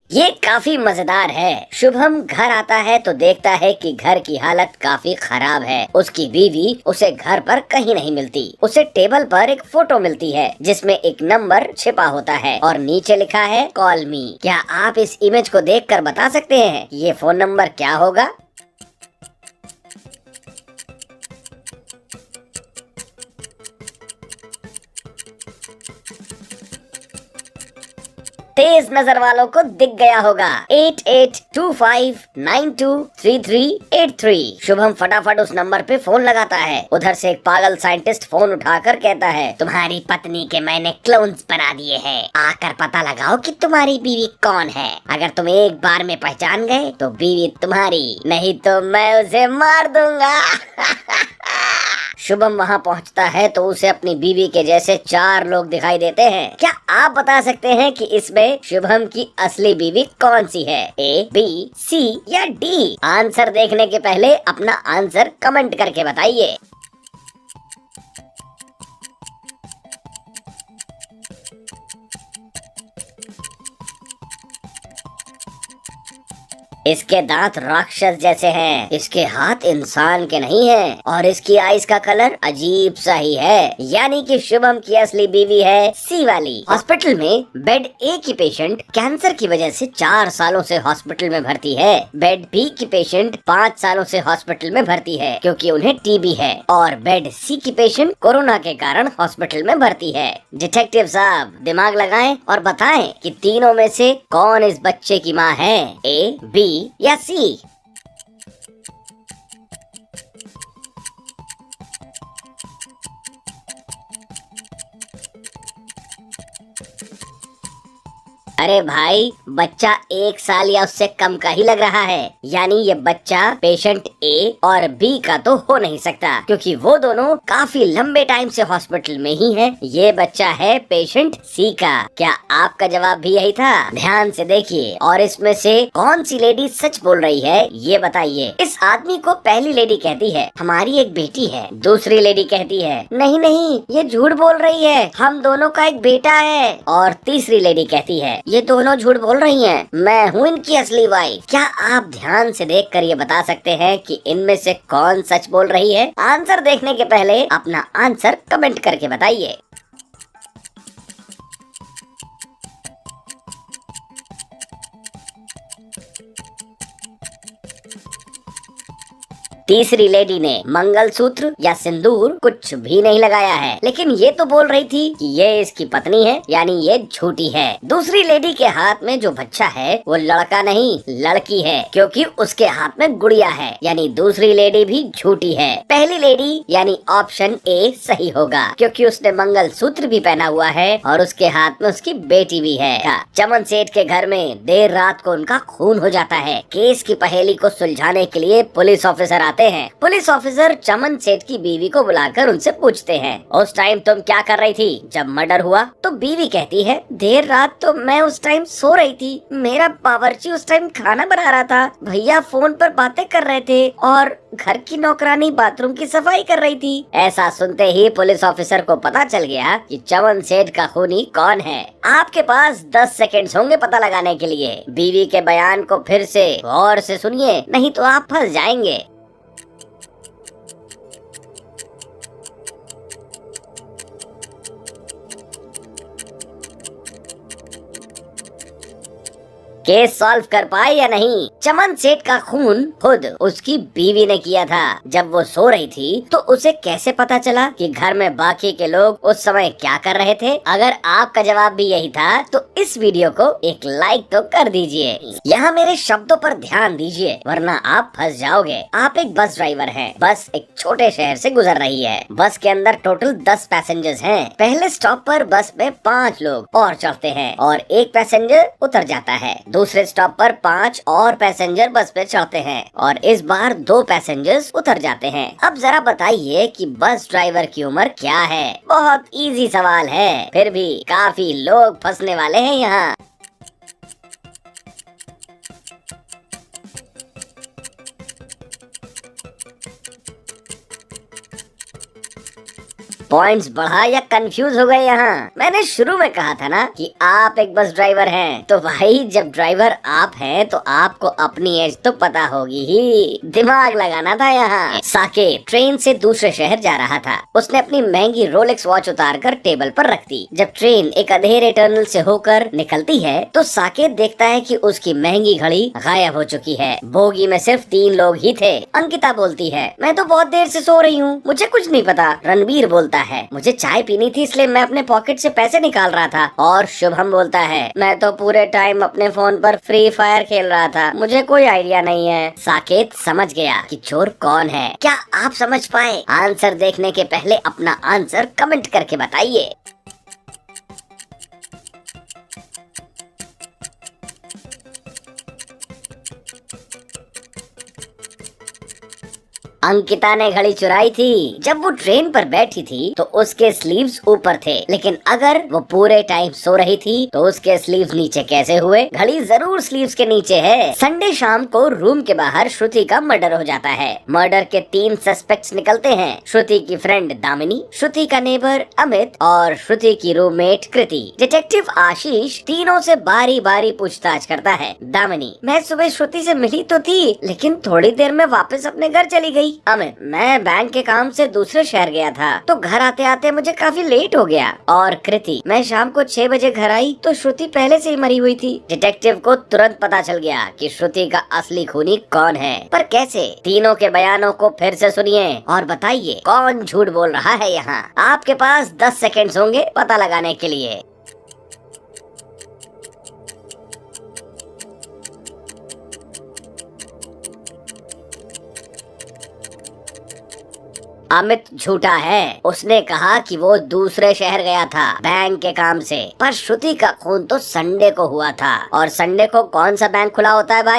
ये काफी मजेदार है। शुभम घर आता है तो देखता है कि घर की हालत काफी खराब है। उसकी बीवी उसे घर पर कहीं नहीं मिलती। उसे टेबल पर एक फोटो मिलती है जिसमें एक नंबर छिपा होता है और नीचे लिखा है कॉल मी। क्या आप इस इमेज को देखकर बता सकते हैं कि ये फोन नंबर क्या होगा? तेज नजर वालों को दिख गया होगा 8825923383। शुभम फटाफट उस नंबर पे फोन लगाता है। उधर से एक पागल साइंटिस्ट फोन उठाकर कहता है, तुम्हारी पत्नी के मैंने क्लोन्स बना दिए हैं। आकर पता लगाओ कि तुम्हारी बीवी कौन है। अगर तुम एक बार में पहचान गए तो बीवी तुम्हारी, नहीं तो मैं उसे मार दूंगा। शुभम वहाँ पहुँचता है तो उसे अपनी बीवी के जैसे 4 लोग दिखाई देते हैं। क्या आप बता सकते हैं कि इसमें शुभम की असली बीवी कौन सी है? A, B, C या D? आंसर देखने के पहले अपना आंसर कमेंट करके बताइए। इसके दांत राक्षस जैसे हैं, इसके हाथ इंसान के नहीं हैं और इसकी आईज का कलर अजीब सा ही है। यानी कि शुभम की असली बीवी है सी वाली। हॉस्पिटल में बेड ए की पेशेंट कैंसर की वजह से 4 सालों से हॉस्पिटल में भर्ती है। बेड बी की पेशेंट 5 सालों से हॉस्पिटल में भर्ती है क्योंकि उन्हें टीबी है। और बेड सी की पेशेंट कोरोना के कारण हॉस्पिटल में भर्ती है। डिटेक्टिव साहब दिमाग लगाएं और बताएं कि तीनों में से कौन इस बच्चे की माँ है? ए, बी या सी? अरे भाई, बच्चा 1 साल या उससे कम का ही लग रहा है। यानी ये बच्चा पेशेंट ए और बी का तो हो नहीं सकता क्योंकि वो दोनों काफी लंबे टाइम से हॉस्पिटल में ही हैं। ये बच्चा है पेशेंट सी का। क्या आपका जवाब भी यही था? ध्यान से देखिए और इसमें से कौन सी लेडी सच बोल रही है ये बताइए। इस आदमी को पहली लेडी कहती है हमारी एक बेटी है। दूसरी लेडी कहती है नहीं नहीं ये झूठ बोल रही है, हम दोनों का एक बेटा है। और तीसरी लेडी कहती है ये दोनों झूठ बोल रही हैं, मैं हूँ इनकी असली वाइफ। क्या आप ध्यान से देखकर ये बता सकते हैं कि इनमें से कौन सच बोल रही है? आंसर देखने के पहले अपना आंसर कमेंट करके बताइए। तीसरी लेडी ने मंगलसूत्र या सिंदूर कुछ भी नहीं लगाया है, लेकिन ये तो बोल रही थी कि ये इसकी पत्नी है, यानी ये झूठी है। दूसरी लेडी के हाथ में जो बच्चा है वो लड़का नहीं लड़की है क्योंकि उसके हाथ में गुड़िया है, यानी दूसरी लेडी भी झूठी है। पहली लेडी यानी ऑप्शन ए सही होगा क्योंकि उसने मंगलसूत्र भी पहना हुआ है और उसके हाथ में उसकी बेटी भी है। चमन सेठ के घर में देर रात को उनका खून हो जाता है। केस की पहेली को सुलझाने के लिए पुलिस ऑफिसर आते हैं। पुलिस ऑफिसर चमन सेठ की बीवी को बुलाकर उनसे पूछते हैं उस टाइम तुम क्या कर रही थी जब मर्डर हुआ? तो बीवी कहती है देर रात तो मैं उस टाइम सो रही थी, मेरा बावर्ची उस टाइम खाना बना रहा था, भैया फोन पर बातें कर रहे थे और घर की नौकरानी बाथरूम की सफाई कर रही थी। ऐसा सुनते ही पुलिस ऑफिसर को पता चल गया कि चमन सेठ का खूनी कौन है। आपके पास 10 सेकंड्स होंगे पता लगाने के लिए। बीवी के बयान को फिर से गौर से सुनिए, नहीं तो आप फंस जाएंगे। केस सॉल्व कर पाए या नहीं? चमन सेठ का खून खुद उसकी बीवी ने किया था। जब वो सो रही थी तो उसे कैसे पता चला कि घर में बाकी के लोग उस समय क्या कर रहे थे? अगर आपका जवाब भी यही था तो इस वीडियो को एक लाइक तो कर दीजिए। यहाँ मेरे शब्दों पर ध्यान दीजिए वरना आप फंस जाओगे। आप एक बस ड्राइवर हैं। बस एक छोटे शहर से गुजर रही है। बस के अंदर टोटल 10 पैसेंजर्स हैं। पहले स्टॉप पर बस में 5 लोग और चढ़ते हैं और एक पैसेंजर उतर जाता है। दूसरे स्टॉप पर 5 और पैसेंजर बस पे चढ़ते हैं और इस बार 2 पैसेंजर्स उतर जाते हैं। अब जरा बताइए कि बस ड्राइवर की उम्र क्या है? बहुत इजी सवाल है, फिर भी काफी लोग फंसने वाले हैं यहाँ। पॉइंट्स बढ़ा या कंफ्यूज हो गए यहाँ? मैंने शुरू में कहा था ना कि आप एक बस ड्राइवर हैं, तो भाई जब ड्राइवर आप हैं तो आपको अपनी एज तो पता होगी ही, दिमाग लगाना था यहाँ। साके ट्रेन से दूसरे शहर जा रहा था। उसने अपनी महंगी रोलेक्स वॉच उतारकर टेबल पर रख दी। जब ट्रेन एक अंधेरे टनल से होकर निकलती है तो साके देखता है कि उसकी महंगी घड़ी गायब हो चुकी है। बोगी में सिर्फ 3 लोग ही थे। अंकिता बोलती है, मैं तो बहुत देर से सो रही हूँ, मुझे कुछ नहीं पता। रणबीर बोलता है, मुझे चाय पीनी थी इसलिए मैं अपने पॉकेट से पैसे निकाल रहा था। और शुभम बोलता है, मैं तो पूरे टाइम अपने फोन पर फ्री फायर खेल रहा था, मुझे कोई आइडिया नहीं है। साकेत समझ गया कि चोर कौन है। क्या आप समझ पाए? आंसर देखने के पहले अपना आंसर कमेंट करके बताइए। अंकिता ने घड़ी चुराई थी। जब वो ट्रेन पर बैठी थी तो उसके स्लीव्स ऊपर थे, लेकिन अगर वो पूरे टाइम सो रही थी तो उसके स्लीव्स नीचे कैसे हुए? घड़ी जरूर स्लीव्स के नीचे है। संडे शाम को रूम के बाहर श्रुति का मर्डर हो जाता है। मर्डर के 3 सस्पेक्ट्स निकलते हैं। श्रुति की फ्रेंड दामिनी, श्रुति का नेबर अमित और श्रुति की रूममेट कृति। डिटेक्टिव आशीष तीनों से बारी बारी पूछताछ करता है। दामिनी, मैं सुबह श्रुति से मिली तो थी, लेकिन थोड़ी देर में वापस अपने घर चली गई। अमित, मैं बैंक के काम से दूसरे शहर गया था तो घर आते आते मुझे काफी लेट हो गया। और कृति, मैं शाम को 6 बजे घर आई तो श्रुति पहले से ही मरी हुई थी। डिटेक्टिव को तुरंत पता चल गया कि श्रुति का असली खूनी कौन है, पर कैसे? तीनों के बयानों को फिर से सुनिए और बताइए कौन झूठ बोल रहा है यहाँ। आपके पास 10 सेकेंड्स होंगे पता लगाने के लिए। अमित झूठा है। उसने कहा कि वो दूसरे शहर गया था बैंक के काम से, पर श्रुति का खून तो संडे को हुआ था। और संडे को कौन सा बैंक खुला होता है भाई?